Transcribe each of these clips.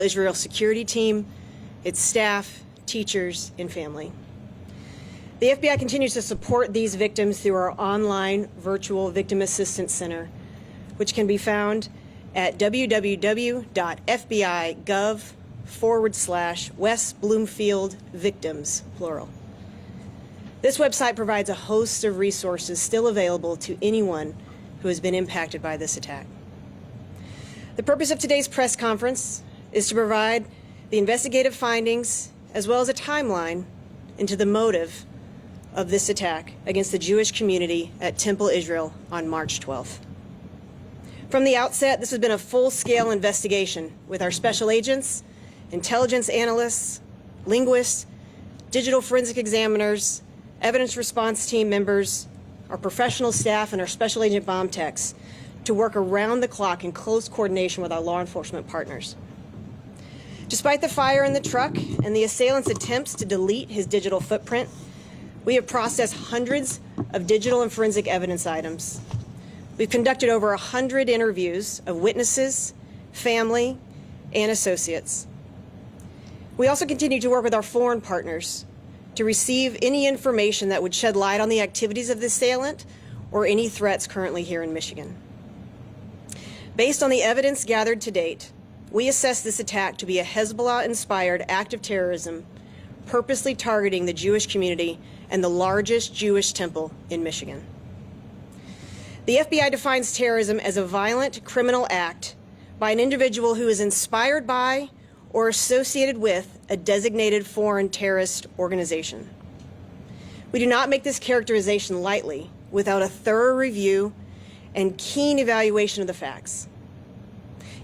Israel security team, its staff, teachers, and family. The FBI continues to support these victims through our online virtual victim assistance center, which can be found at www.fbi.gov/West Bloomfield Victims, plural. This website provides a host of resources still available to anyone who has been impacted by this attack. The purpose of today's press conference is to provide the investigative findings as well as a timeline into the motive of this attack against the Jewish community at Temple Israel on March 12th. From the outset, this has been a full-scale investigation with our special agents, intelligence analysts, linguists, digital forensic examiners, evidence response team members, our professional staff, and our special agent bomb techs to work around the clock in close coordination with our law enforcement partners. Despite the fire in the truck and the assailant's attempts to delete his digital footprint, we have processed hundreds of digital and forensic evidence items. We've conducted over 100 interviews of witnesses, family, and associates. We also continue to work with our foreign partners to receive any information that would shed light on the activities of the assailant or any threats currently here in Michigan. Based on the evidence gathered to date, we assess this attack to be a Hezbollah-inspired act of terrorism purposely targeting the Jewish community and the largest Jewish temple in Michigan. The FBI defines terrorism as a violent criminal act by an individual who is inspired by or associated with a designated foreign terrorist organization. We do not make this characterization lightly without a thorough review and keen evaluation of the facts.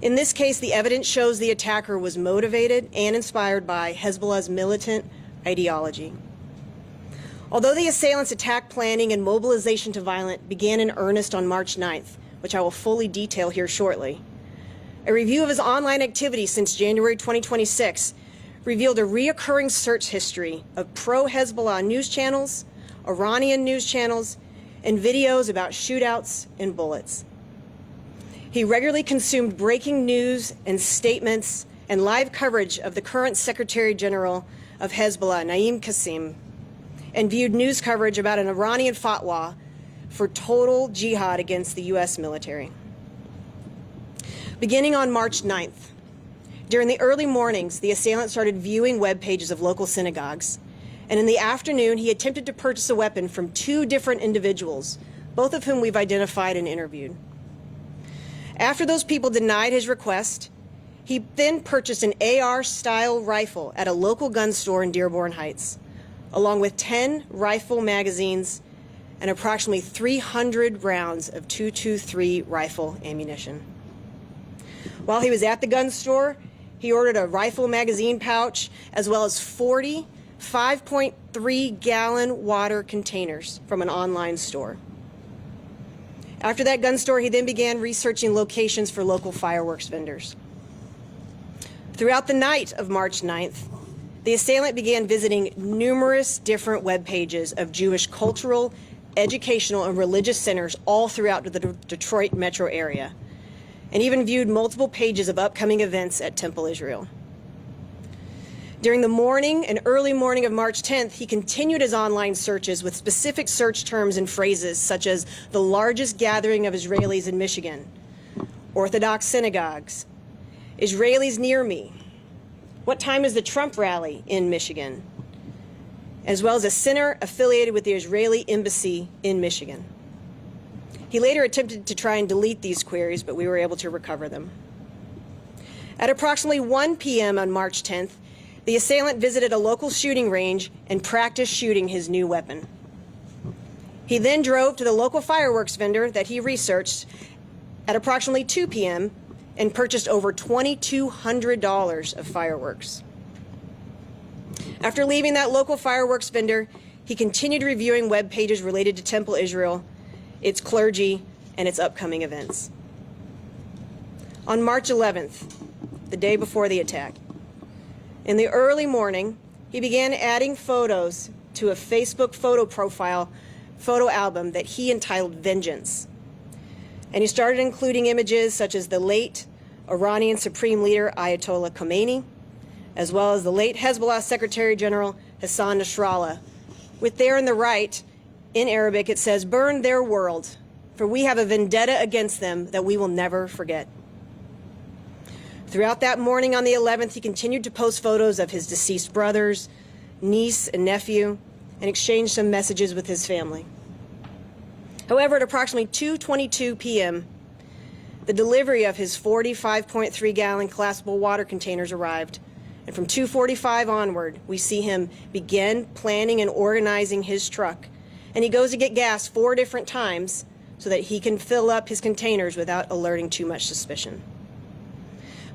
In this case, the evidence shows the attacker was motivated and inspired by Hezbollah's militant ideology. Although the assailant's attack planning and mobilization to violence began in earnest on March 9th, which I will fully detail here shortly, a review of his online activity since January 2026 revealed a reoccurring search history of pro-Hezbollah news channels, Iranian news channels, and videos about shootouts and bullets. He regularly consumed breaking news and statements and live coverage of the current Secretary General of Hezbollah, Naim Qassem, and viewed news coverage about an Iranian fatwa for total jihad against the U.S. military. Beginning on March 9th, during the early mornings, the assailant started viewing web pages of local synagogues, and in the afternoon, he attempted to purchase a weapon from 2 different individuals, both of whom we've identified and interviewed. After those people denied his request, he then purchased an AR-style rifle at a local gun store in Dearborn Heights, along with 10 rifle magazines and approximately 300 rounds of .223 rifle ammunition. While he was at the gun store, he ordered a rifle magazine pouch as well as 40 5.3-gallon water containers from an online store. After that gun store, he then began researching locations for local fireworks vendors. Throughout the night of March 9th, the assailant began visiting numerous different web pages of Jewish cultural, educational, and religious centers all throughout the Detroit metro area, and even viewed multiple pages of upcoming events at Temple Israel. During the morning and early morning of March 10th, he continued his online searches with specific search terms and phrases such as the largest gathering of Israelis in Michigan, Orthodox synagogues, Israelis near me, what time is the Trump rally in Michigan, as well as a center affiliated with the Israeli embassy in Michigan. He later attempted to try and delete these queries, but we were able to recover them. At approximately 1 p.m. on March 10th, the assailant visited a local shooting range and practiced shooting his new weapon. He then drove to the local fireworks vendor that he researched at approximately 2 p.m. and purchased over $2,200 of fireworks. After leaving that local fireworks vendor, he continued reviewing web pages related to Temple Israel, its clergy, and its upcoming events. On March 11th, the day before the attack, in the early morning, he began adding photos to a Facebook photo album that he entitled Vengeance. And he started including images such as the late Iranian Supreme Leader Ayatollah Khomeini, as well as the late Hezbollah Secretary General Hassan Nasrallah. With there in the right, in Arabic, it says, "Burn their world, for we have a vendetta against them that we will never forget." Throughout that morning on the 11th, he continued to post photos of his deceased brothers, niece, and nephew, and exchanged some messages with his family. However, at approximately 2:22 p.m., the delivery of his 45.3-gallon collapsible water containers arrived, and from 2:45 onward, we see him begin planning and organizing his truck, and he goes to get gas 4 different times so that he can fill up his containers without alerting too much suspicion.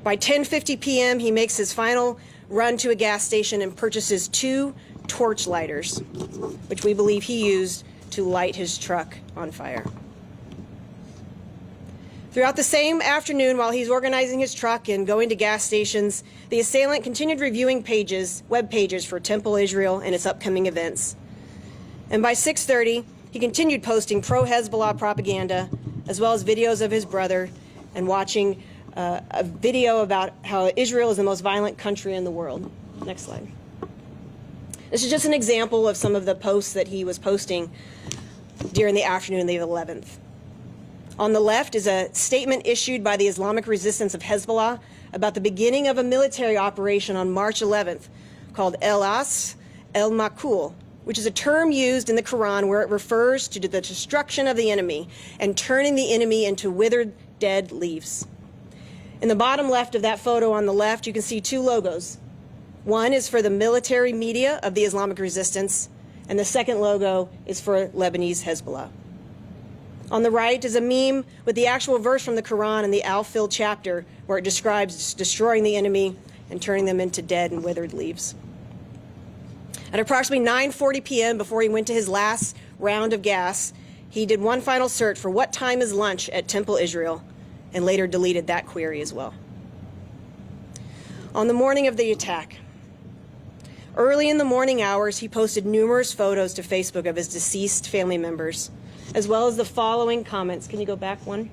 By 10:50 p.m., he makes his final run to a gas station and purchases 2 torch lighters, which we believe he used to light his truck on fire. Throughout the same afternoon, while he's organizing his truck and going to gas stations, the assailant continued reviewing web pages for Temple Israel and its upcoming events. And by 6:30, he continued posting pro-Hezbollah propaganda, as well as videos of his brother, and watching a video about how Israel is the most violent country in the world. Next slide. This is just an example of some of the posts that he was posting during the afternoon of the 11th. On the left is a statement issued by the Islamic Resistance of Hezbollah about the beginning of a military operation on March 11th called El-As El-Makul, which is a term used in the Quran where it refers to the destruction of the enemy and turning the enemy into withered, dead leaves. In the bottom left of that photo on the left, you can see 2 logos. One is for the military media of the Islamic Resistance, and the second logo is for Lebanese Hezbollah. On the right is a meme with the actual verse from the Quran in the Al-Fil chapter, where it describes destroying the enemy and turning them into dead and withered leaves. At approximately 9:40 p.m., before he went to his last round of gas, he did one final search for what time is lunch at Temple Israel, and later deleted that query as well. On the morning of the attack, early in the morning hours, he posted numerous photos to Facebook of his deceased family members, as well as the following comments. Can you go back one?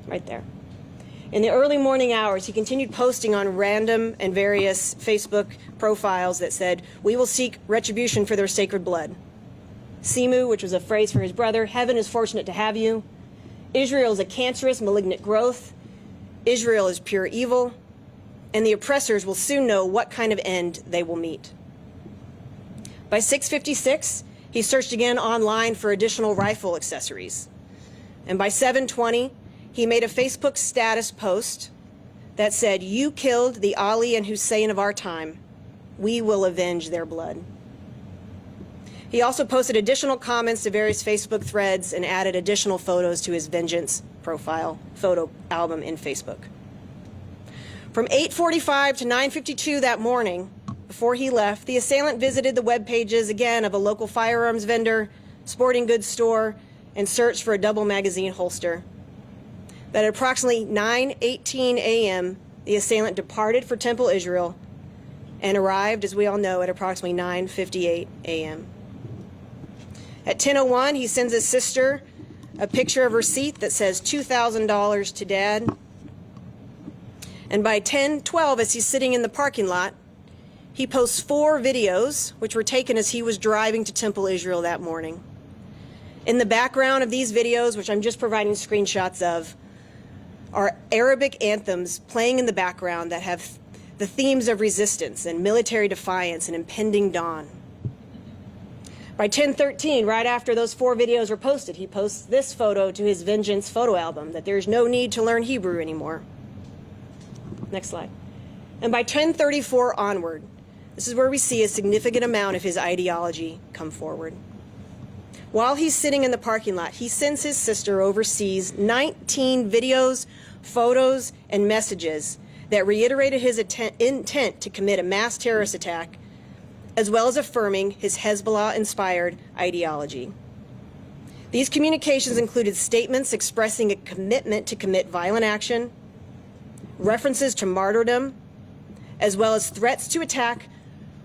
Right there. In the early morning hours, he continued posting on random and various Facebook profiles that said, "We will seek retribution for their sacred blood." Simu, which was a phrase for his brother, "Heaven is fortunate to have you." Israel is a cancerous, malignant growth. Israel is pure evil. And the oppressors will soon know what kind of end they will meet. By 6:56, he searched again online for additional rifle accessories. And by 7:20, he made a Facebook status post that said, "You killed the Ali and Hussein of our time. We will avenge their blood." He also posted additional comments to various Facebook threads and added additional photos to his Vengeance profile photo album in Facebook. From 8:45 to 9:52 that morning, before he left, the assailant visited the web pages again of a local firearms vendor, sporting goods store, and searched for a double magazine holster. That at approximately 9:18 a.m., the assailant departed for Temple Israel and arrived, as we all know, at approximately 9:58 a.m. At 10:01, he sends his sister a picture of a receipt that says $2,000 to Dad. And by 10:12, as he's sitting in the parking lot, he posts 4 videos, which were taken as he was driving to Temple Israel that morning. In the background of these videos, which I'm just providing screenshots of, are Arabic anthems playing in the background that have the themes of resistance and military defiance and impending dawn. By 10:13, right after those 4 videos were posted, he posts this photo to his Vengeance photo album, that there's no need to learn Hebrew anymore. Next slide. And by 10:34 onward, this is where we see a significant amount of his ideology come forward. While he's sitting in the parking lot, he sends his sister overseas 19 videos, photos, and messages that reiterated his intent to commit a mass terrorist attack, as well as affirming his Hezbollah-inspired ideology. These communications included statements expressing a commitment to commit violent action, references to martyrdom, as well as threats to attack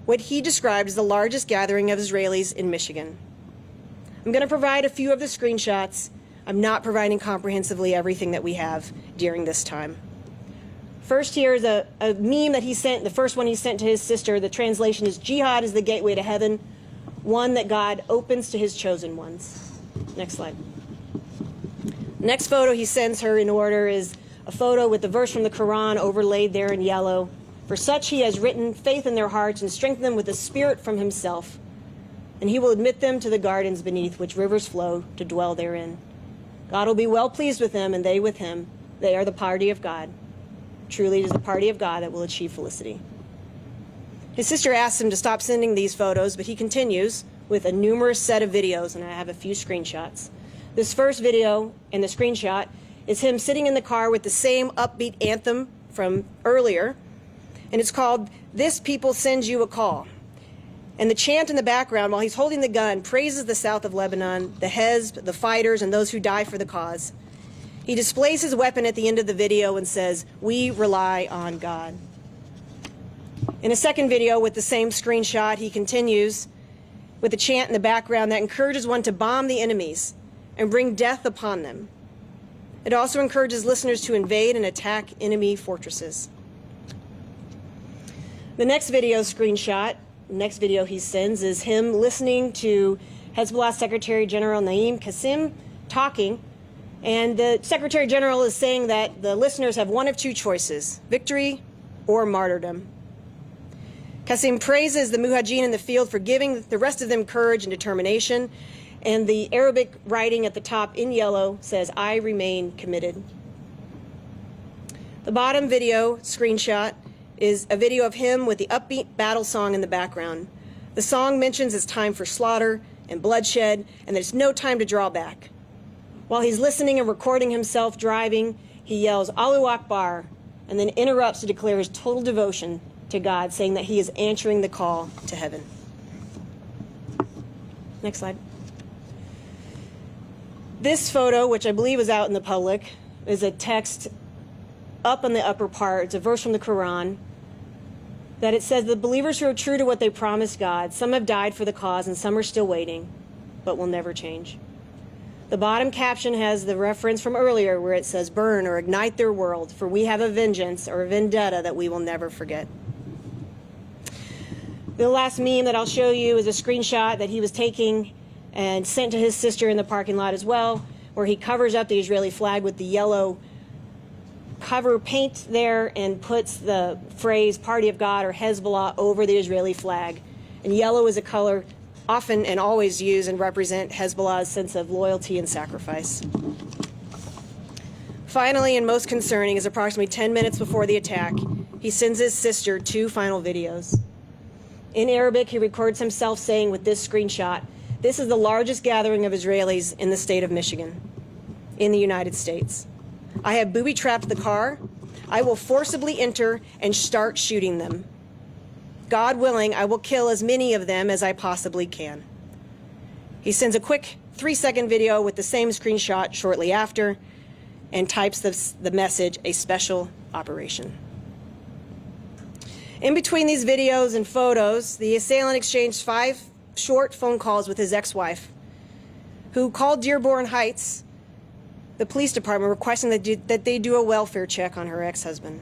what he described as the largest gathering of Israelis in Michigan. I'm going to provide a few of the screenshots. I'm not providing comprehensively everything that we have during this time. First, here is a meme that he sent, the first one he sent to his sister. The translation is, "Jihad is the gateway to heaven, one that God opens to his chosen ones." Next slide. The next photo he sends her in order is a photo with the verse from the Quran overlaid there in yellow. "For such he has written faith in their hearts and strengthened them with a spirit from himself. And he will admit them to the gardens beneath which rivers flow to dwell therein. God will be well pleased with them and they with him. They are the party of God. Truly it is the party of God that will achieve felicity." His sister asks him to stop sending these photos, but he continues with a numerous set of videos, and I have a few screenshots. This first video and the screenshot is him sitting in the car with the same upbeat anthem from earlier, and it's called "This People Send You a Call." And the chant in the background, while he's holding the gun, praises the south of Lebanon, the Hezb, the fighters, and those who die for the cause. He displays his weapon at the end of the video and says, "We rely on God." In a second video with the same screenshot, he continues with a chant in the background that encourages one to bomb the enemies and bring death upon them. It also encourages listeners to invade and attack enemy fortresses. The next video screenshot, next video he sends, is him listening to Hezbollah Secretary General Naim Qassem talking, and the Secretary General is saying that the listeners have one of two choices: victory or martyrdom. Qassem praises the Mujahideen in the field for giving the rest of them courage and determination, and the Arabic writing at the top in yellow says, "I remain committed." The bottom video screenshot is a video of him with the upbeat battle song in the background. The song mentions it's time for slaughter and bloodshed, and that it's no time to draw back. While he's listening and recording himself driving, he yells, "Allahu Akbar," and then interrupts to declare his total devotion to God, saying that he is answering the call to heaven. Next slide. This photo, which I believe is out in the public, is a text up on the upper part. It's a verse from the Quran that it says, "The believers who are true to what they promised God, some have died for the cause and some are still waiting, but will never change." The bottom caption has the reference from earlier where it says, "Burn or ignite their world, for we have a vengeance or a vendetta that we will never forget." The last meme that I'll show you is a screenshot that he was taking and sent to his sister in the parking lot as well, where he covers up the Israeli flag with the yellow cover paint there and puts the phrase "Party of God" or Hezbollah over the Israeli flag. And yellow is a color often and always used and represent Hezbollah's sense of loyalty and sacrifice. Finally, and most concerning, is approximately 10 minutes before the attack, he sends his sister two final videos. In Arabic, he records himself saying with this screenshot, "This is the largest gathering of Israelis in the state of Michigan, in the United States. I have booby-trapped the car. I will forcibly enter and start shooting them. God willing, I will kill as many of them as I possibly can." He sends a quick 3-second video with the same screenshot shortly after and types the message, "A special operation." In between these videos and photos, the assailant exchanged 5 short phone calls with his ex-wife, who called Dearborn Heights, the police department, requesting that they do a welfare check on her ex-husband.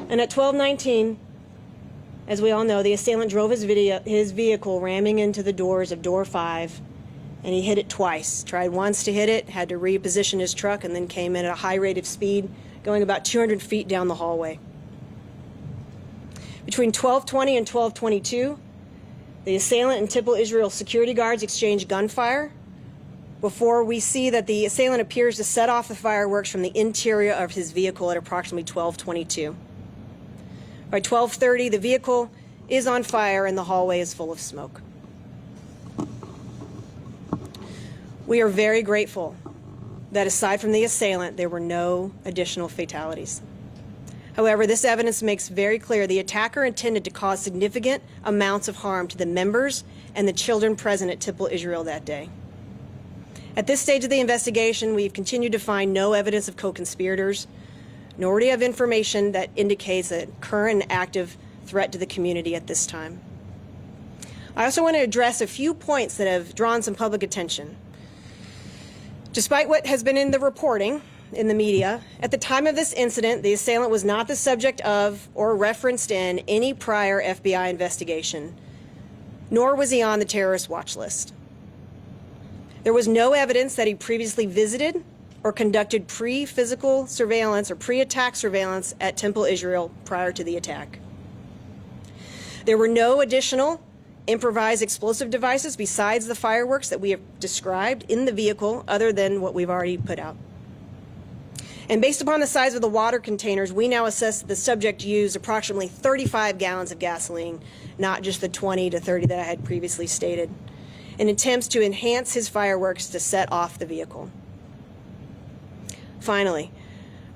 And at 12:19, as we all know, the assailant drove his vehicle ramming into the doors of door 5, and he hit it twice. Tried once to hit it, had to reposition his truck, and then came in at a high rate of speed, going about 200 feet down the hallway. Between 12:20 and 12:22, the assailant and Temple Israel security guards exchanged gunfire before we see that the assailant appears to set off the fireworks from the interior of his vehicle at approximately 12:22. By 12:30, the vehicle is on fire and the hallway is full of smoke. We are very grateful that aside from the assailant, there were no additional fatalities. However, this evidence makes very clear the attacker intended to cause significant amounts of harm to the members and the children present at Temple Israel that day. At this stage of the investigation, we've continued to find no evidence of co-conspirators, nor do we have information that indicates a current and active threat to the community at this time. I also want to address a few points that have drawn some public attention. Despite what has been in the reporting, in the media, at the time of this incident, the assailant was not the subject of or referenced in any prior FBI investigation, nor was he on the terrorist watch list. There was no evidence that he previously visited or conducted pre-physical surveillance or pre-attack surveillance at Temple Israel prior to the attack. There were no additional improvised explosive devices besides the fireworks that we have described in the vehicle other than what we've already put out. And based upon the size of the water containers, we now assess the subject used approximately 35 gallons of gasoline, not just the 20 to 30 that I had previously stated, in attempts to enhance his fireworks to set off the vehicle. Finally,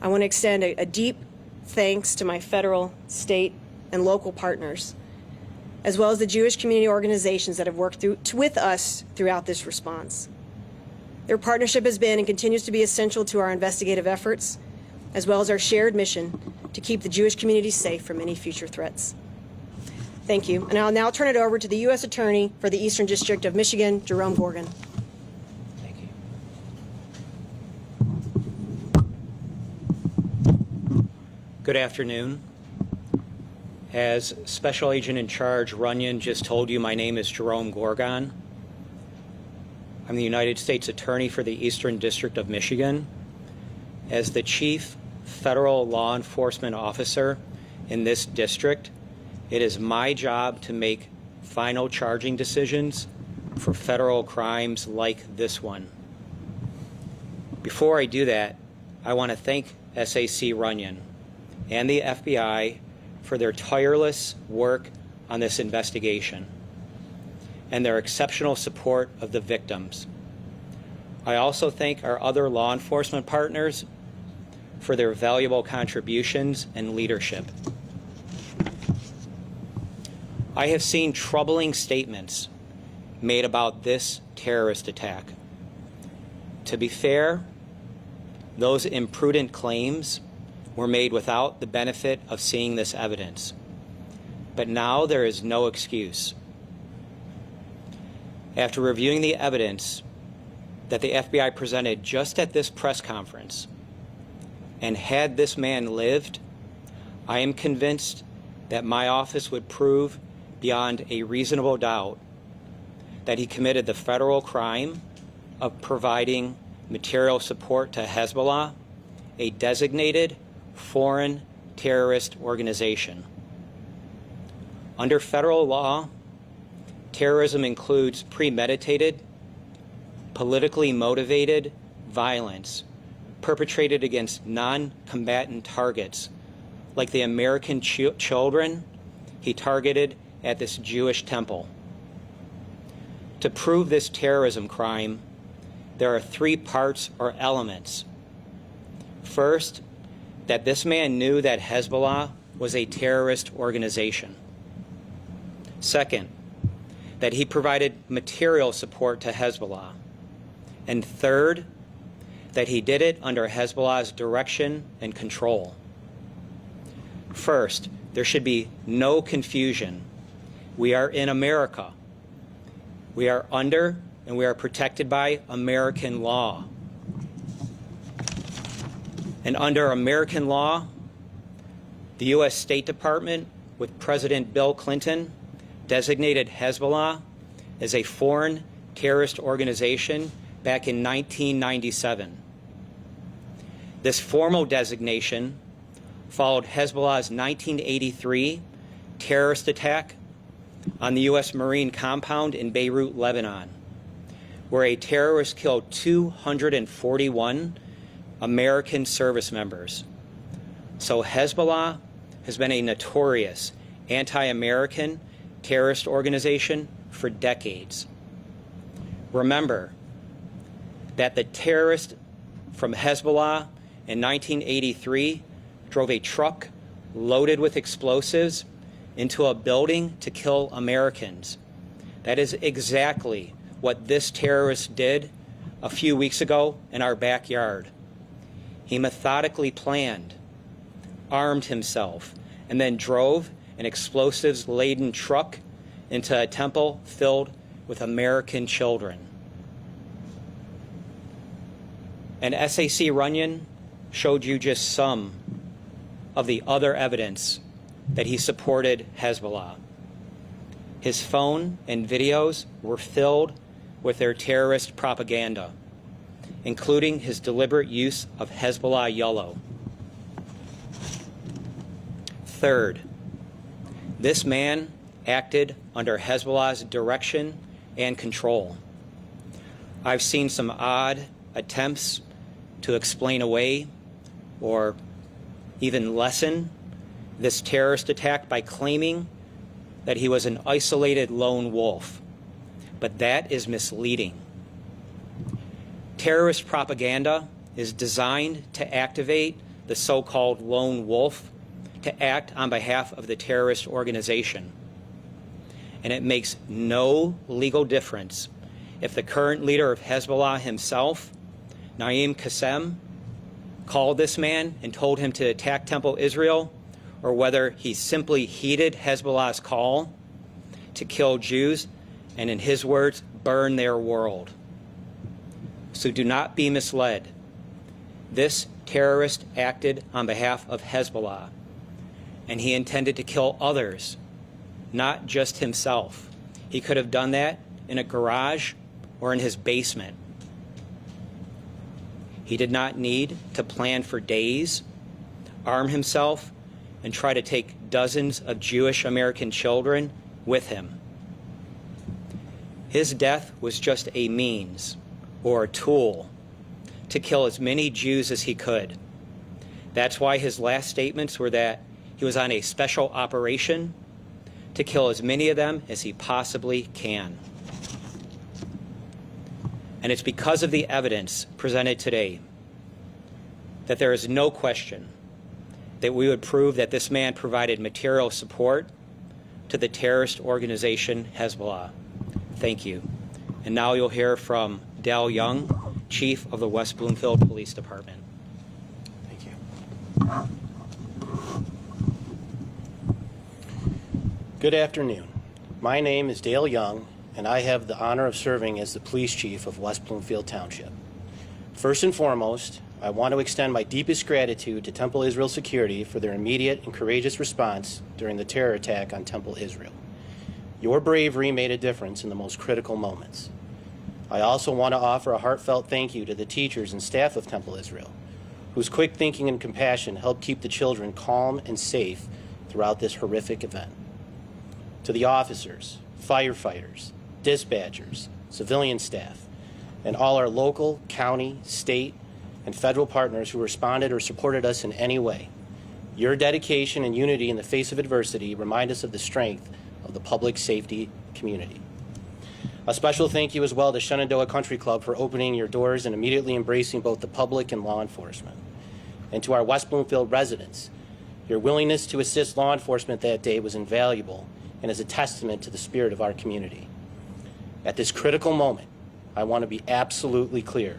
I want to extend a deep thanks to my federal, state, and local partners, as well as the Jewish community organizations that have worked with us throughout this response. Their partnership has been and continues to be essential to our investigative efforts, as well as our shared mission to keep the Jewish community safe from any future threats. Thank you. And I'll now turn it over to the U.S. Attorney for the Eastern District of Michigan, Jerome Gorgan. Thank you. Good afternoon. As Special Agent in Charge Runyon just told you, my name is Jerome Gorgan. I'm the United States Attorney for the Eastern District of Michigan. As the Chief Federal Law Enforcement Officer in this district, it is my job to make final charging decisions for federal crimes like this one. Before I do that, I want to thank SAC Runyon and the FBI for their tireless work on this investigation and their exceptional support of the victims. I also thank our other law enforcement partners for their valuable contributions and leadership. I have seen troubling statements made about this terrorist attack. To be fair, those imprudent claims were made without the benefit of seeing this evidence. But now there is no excuse. After reviewing the evidence that the FBI presented just at this press conference, and had this man lived, I am convinced that my office would prove beyond a reasonable doubt that he committed the federal crime of providing material support to Hezbollah, a designated foreign terrorist organization. Under federal law, terrorism includes premeditated, politically motivated violence perpetrated against non-combatant targets, like the American children he targeted at this Jewish temple. To prove this terrorism crime, there are three parts or elements. First, that this man knew that Hezbollah was a terrorist organization. Second, that he provided material support to Hezbollah. And third, that he did it under Hezbollah's direction and control. First, there should be no confusion. We are in America. We are under and we are protected by American law. And under American law, the U.S. State Department, with President Bill Clinton, designated Hezbollah as a foreign terrorist organization back in 1997. This formal designation followed Hezbollah's 1983 terrorist attack on the U.S. Marine compound in Beirut, Lebanon, where a terrorist killed 241 American service members. So Hezbollah has been a notorious anti-American terrorist organization for decades. Remember that the terrorist from Hezbollah in 1983 drove a truck loaded with explosives into a building to kill Americans. That is exactly what this terrorist did a few weeks ago in our backyard. He methodically planned, armed himself, and then drove an explosives-laden truck into a temple filled with American children. And SAC Runyon showed you just some of the other evidence that he supported Hezbollah. His phone and videos were filled with their terrorist propaganda, including his deliberate use of Hezbollah yellow. Third, this man acted under Hezbollah's direction and control. I've seen some odd attempts to explain away or even lessen this terrorist attack by claiming that he was an isolated lone wolf, but that is misleading. Terrorist propaganda is designed to activate the so-called lone wolf to act on behalf of the terrorist organization. And it makes no legal difference if the current leader of Hezbollah himself, Naim Qassem, called this man and told him to attack Temple Israel, or whether he simply heeded Hezbollah's call to kill Jews and, in his words, burn their world. So do not be misled. This terrorist acted on behalf of Hezbollah, and he intended to kill others, not just himself. He could have done that in a garage or in his basement. He did not need to plan for days, arm himself, and try to take dozens of Jewish American children with him. His death was just a means or a tool to kill as many Jews as he could. That's why his last statements were that he was on a special operation to kill as many of them as he possibly can. And it's because of the evidence presented today that there is no question that we would prove that this man provided material support to the terrorist organization Hezbollah. Thank you. And now you'll hear from Dale Young, Chief of the West Bloomfield Police Department. Thank you. Good afternoon. My name is Dale Young, and I have the honor of serving as the Police Chief of West Bloomfield Township. First and foremost, I want to extend my deepest gratitude to Temple Israel Security for their immediate and courageous response during the terror attack on Temple Israel. Your bravery made a difference in the most critical moments. I also want to offer a heartfelt thank you to the teachers and staff of Temple Israel, whose quick thinking and compassion helped keep the children calm and safe throughout this horrific event. To the officers, firefighters, dispatchers, civilian staff, and all our local, county, state, and federal partners who responded or supported us in any way. Your dedication and unity in the face of adversity remind us of the strength of the public safety community. A special thank you as well to Shenandoah Country Club for opening your doors and immediately embracing both the public and law enforcement. And to our West Bloomfield residents, your willingness to assist law enforcement that day was invaluable and is a testament to the spirit of our community. At this critical moment, I want to be absolutely clear.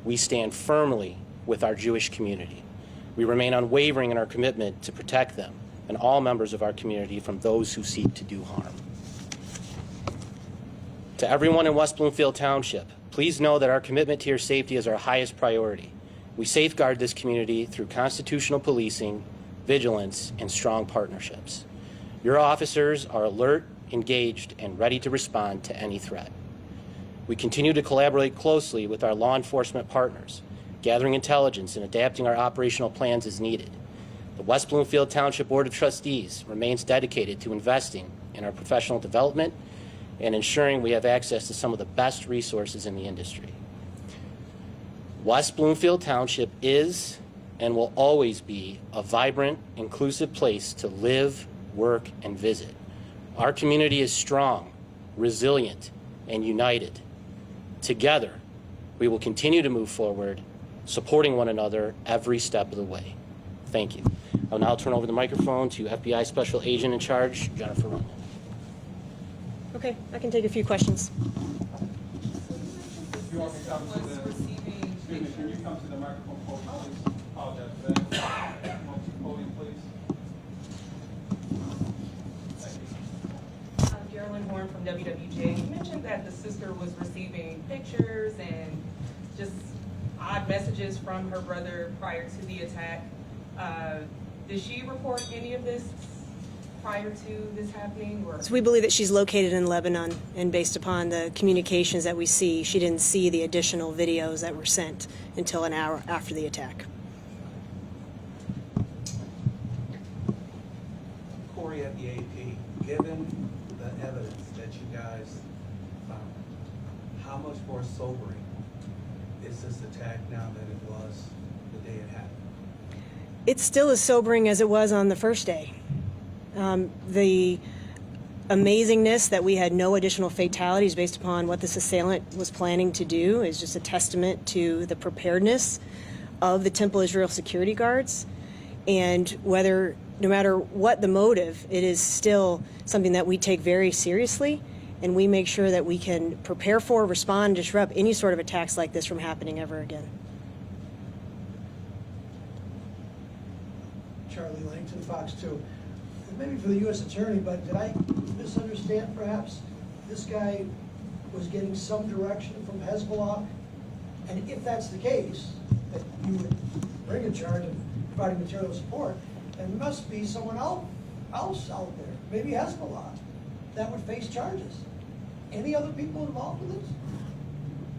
We stand firmly with our Jewish community. We remain unwavering in our commitment to protect them and all members of our community from those who seek to do harm. To everyone in West Bloomfield Township, please know that our commitment to your safety is our highest priority. We safeguard this community through constitutional policing, vigilance, and strong partnerships. Your officers are alert, engaged, and ready to respond to any threat. We continue to collaborate closely with our law enforcement partners, gathering intelligence and adapting our operational plans as needed. The West Bloomfield Township Board of Trustees remains dedicated to investing in our professional development and ensuring we have access to some of the best resources in the industry. West Bloomfield Township is and will always be a vibrant, inclusive place to live, work, and visit. Our community is strong, resilient, and united. Together, we will continue to move forward, supporting one another every step of the way. Thank you. I'll now turn over the microphone to FBI Special Agent in Charge, Jennifer Runyon. Okay, I can take a few questions. If you want to come to the, excuse me, can you come to the microphone, please? Apologize for that. Come up to the podium, please. Thank you. Geraldine Horn from WWJ. You mentioned that the sister was receiving pictures and just odd messages from her brother prior to the attack. Did she report any of this prior to this happening? Or? So we believe that she's located in Lebanon, and based upon the communications that we see, she didn't see the additional videos that were sent until an hour after the attack. Corey at the AP, given the evidence that you guys found, how much more sobering is this attack now than it was the day it happened? It's still as sobering as it was on the first day. The amazingness that we had no additional fatalities based upon what this assailant was planning to do is just a testament to the preparedness of the Temple Israel security guards. And no matter what the motive, it is still something that we take very seriously, and we make sure that we can prepare for, respond, disrupt any sort of attacks like this from happening ever again. Charlie Langton, Fox 2. Maybe for the U.S. Attorney, but did I misunderstand perhaps? This guy was getting some direction from Hezbollah? And if that's the case, that you would bring a charge of providing material support, there must be someone else out there, maybe Hezbollah, that would face charges. Any other people involved with this?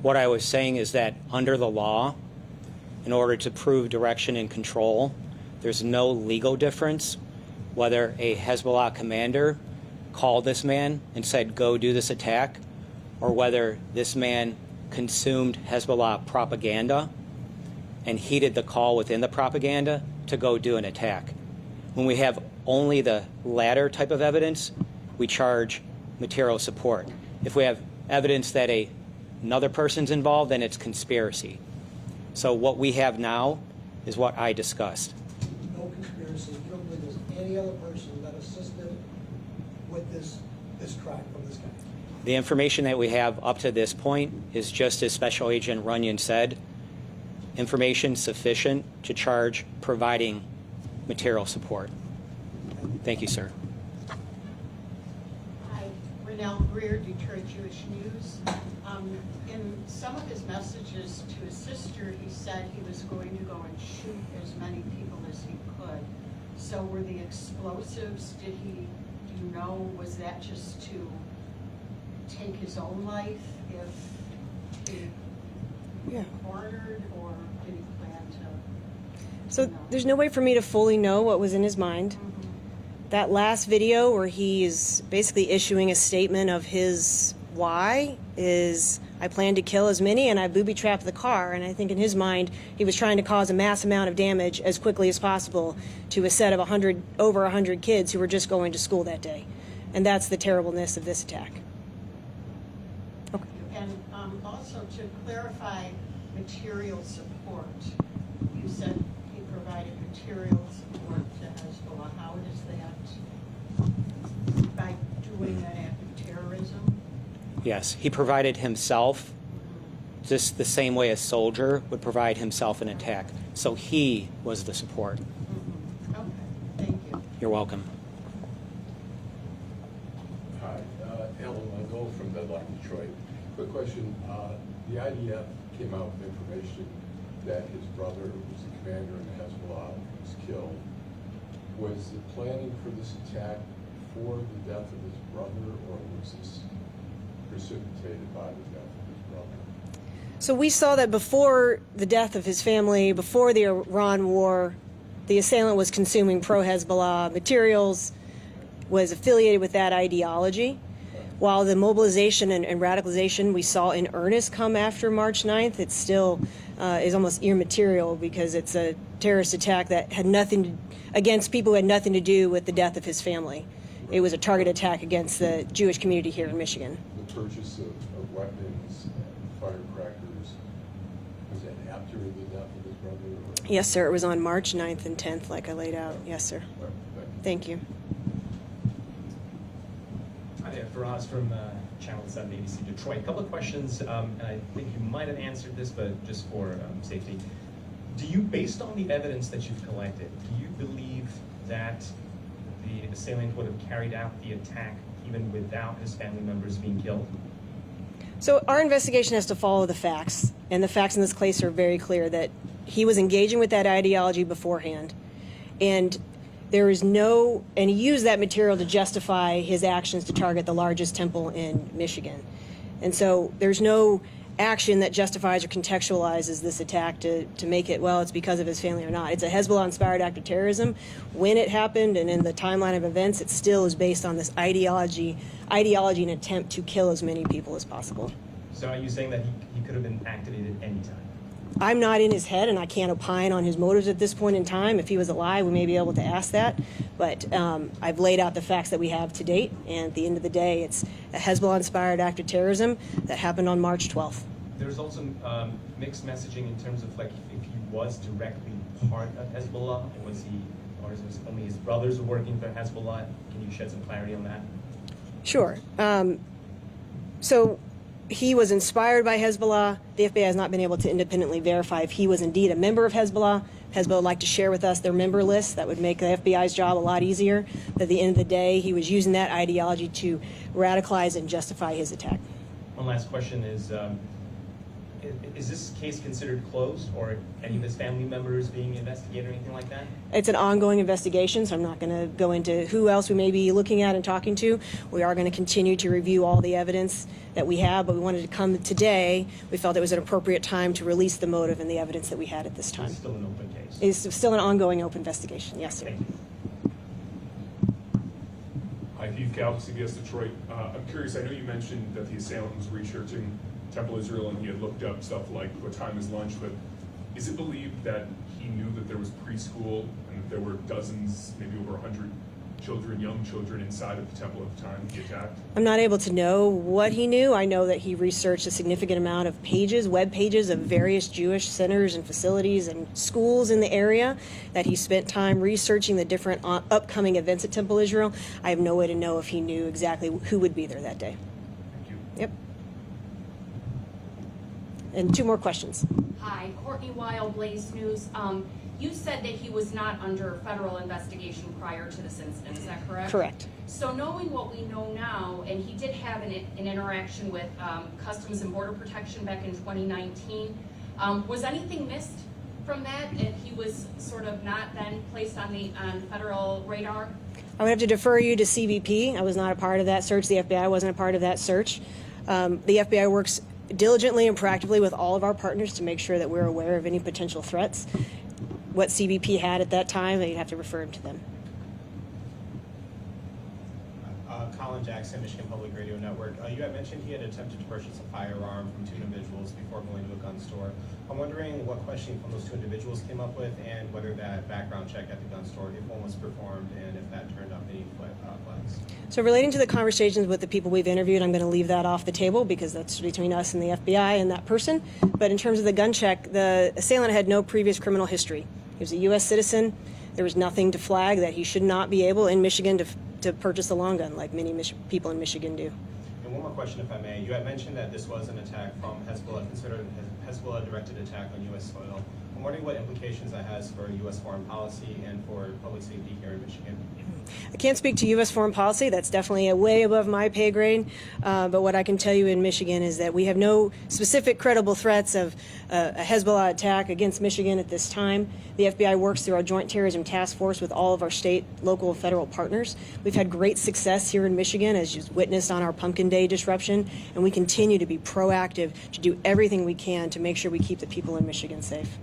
What I was saying is that under the law, in order to prove direction and control, there's no legal difference whether a Hezbollah commander called this man and said, go do this attack, or whether this man consumed Hezbollah propaganda and heeded the call within the propaganda to go do an attack. When we have only the latter type of evidence, we charge material support. If we have evidence that another person's involved, then it's conspiracy. So what we have now is what I discussed. No conspiracy. You don't believe there's any other person that assisted with this crime from this guy? The information that we have up to this point is just as Special Agent Runyon said, information sufficient to charge providing material support. Thank you, sir. Hi, Renelle Greer, Detroit Jewish News. In some of his messages to his sister, he said he was going to go and shoot as many people as he could. So were the explosives, do you know, was that just to take his own life if he cornered, or did he plan to? So there's no way for me to fully know what was in his mind. That last video where he is basically issuing a statement of his why is, I plan to kill as many and I booby-trapped the car. And I think in his mind, he was trying to cause a mass amount of damage as quickly as possible to a set of over 100 kids who were just going to school that day. And that's the terribleness of this attack. Okay. And also to clarify material support, you said he provided material support to Hezbollah. How is that? By doing an act of terrorism? Yes, he provided himself just the same way a soldier would provide himself an attack. So he was the support. Okay, thank you. You're welcome. Hi, Alan Lundell from Bedlock, Detroit. Quick question. The IDF came out with information that his brother, who was the commander in Hezbollah, was killed. Was the planning for this attack for the death of his brother, or was this precipitated by the death of his brother? So we saw that before the death of his family, before the Iran war, the assailant was consuming pro-Hezbollah materials, was affiliated with that ideology. While the mobilization and radicalization we saw in earnest come after March 9th, it still is almost immaterial because it's a terrorist attack that had nothing against people who had nothing to do with the death of his family. It was a target attack against the Jewish community here in Michigan. The purchase of weapons and firecrackers, was that after the death of his brother? Or? Yes, sir. It was on March 9th and 10th, like I laid out. Yes, sir. Well, Thank you. Hi there, Faraz from Channel 7 ABC Detroit. A couple of questions, and I think you might have answered this, but just for safety. Do you, based on the evidence that you've collected, do you believe that the assailant would have carried out the attack even without his family members being killed? So our investigation has to follow the facts, and the facts in this case are very clear that he was engaging with that ideology beforehand, and there is no, and he used that material to justify his actions to target the largest temple in Michigan. And so there's no action that justifies or contextualizes this attack to make it, well, it's because of his family or not. It's a Hezbollah-inspired act of terrorism. When it happened and in the timeline of events, it still is based on this ideology and attempt to kill as many people as possible. So are you saying that he could have been activated any time? I'm not in his head, and I can't opine on his motives at this point in time. If he was alive, we may be able to ask that. But I've laid out the facts that we have to date, and at the end of the day, it's a Hezbollah-inspired act of terrorism that happened on March 12th. There's also mixed messaging in terms of like if he was directly part of Hezbollah, or was he, or is it only his brothers were working for Hezbollah? Can you shed some clarity on that? Sure. So he was inspired by Hezbollah. The FBI has not been able to independently verify if he was indeed a member of Hezbollah. Hezbollah would like to share with us their member list. That would make the FBI's job a lot easier. But at the end of the day, he was using that ideology to radicalize and justify his attack. One last question is this case considered closed, or any of his family members being investigated or anything like that? It's an ongoing investigation, so I'm not going to go into who else we may be looking at and talking to. We are going to continue to review all the evidence that we have, but we wanted to come today. We felt it was an appropriate time to release the motive and the evidence that we had at this time. It's still an open case. It's still an ongoing open investigation, yes, sir. Thank you. Hi, Heath Gallup, CBS Detroit. I'm curious, I know you mentioned that the assailant was researching Temple Israel and he had looked up stuff like what time is lunch, but is it believed that he knew that there was preschool and that there were dozens, maybe over 100 children, young children inside of the temple at the time he attacked? I'm not able to know what he knew. I know that he researched a significant amount of pages, web pages of various Jewish centers and facilities and schools in the area, that he spent time researching the different upcoming events at Temple Israel. I have no way to know if he knew exactly who would be there that day. Thank you. Yep. And two more questions. Hi, Courtney Weil, Blaze News. You said that he was not under federal investigation prior to this incident, is that correct? Correct. So knowing what we know now, and he did have an interaction with Customs and Border Protection back in 2019, was anything missed from that? If he was sort of not then placed on federal radar? I would have to defer you to CBP. I was not a part of that search. The FBI wasn't a part of that search. The FBI works diligently and proactively with all of our partners to make sure that we're aware of any potential threats. What CBP had at that time, you'd have to refer to them. Colin Jackson, Michigan Public Radio Network. You had mentioned he had attempted to purchase a firearm from two individuals before going to a gun store. I'm wondering what questioning from those two individuals came up with, and whether that background check at the gun store, if one was performed, and if that turned up any flags. So relating to the conversations with the people we've interviewed, I'm going to leave that off the table because that's between us and the FBI and that person. But in terms of the gun check, the assailant had no previous criminal history. He was a U.S. citizen. There was nothing to flag that he should not be able in Michigan to purchase a long gun like many people in Michigan do. And one more question, if I may. You had mentioned that this was an attack from Hezbollah, considered a Hezbollah-directed attack on U.S. soil. I'm wondering what implications that has for U.S. foreign policy and for public safety here in Michigan. I can't speak to U.S. foreign policy. That's definitely way above my pay grade. But what I can tell you in Michigan is that we have no specific credible threats of a Hezbollah attack against Michigan at this time. The FBI works through our Joint Terrorism Task Force with all of our state, local, and federal partners. We've had great success here in Michigan, as you've witnessed on our Pumpkin Day disruption, and we continue to be proactive to do everything we can to make sure we keep the people in Michigan safe.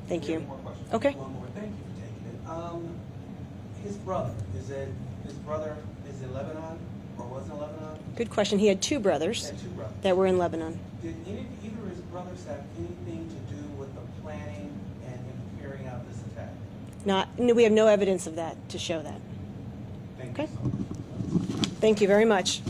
Thank you. One more question. Okay. One more. Thank you for taking it. His brother, is in Lebanon, or was in Lebanon? Good question. He had two He brothers had two brothers. that were in Lebanon. Did either of his brothers have anything to do with the planning and him carrying out this attack? We have no evidence of that to show that. Thank Okay. you so much. Thank you very much.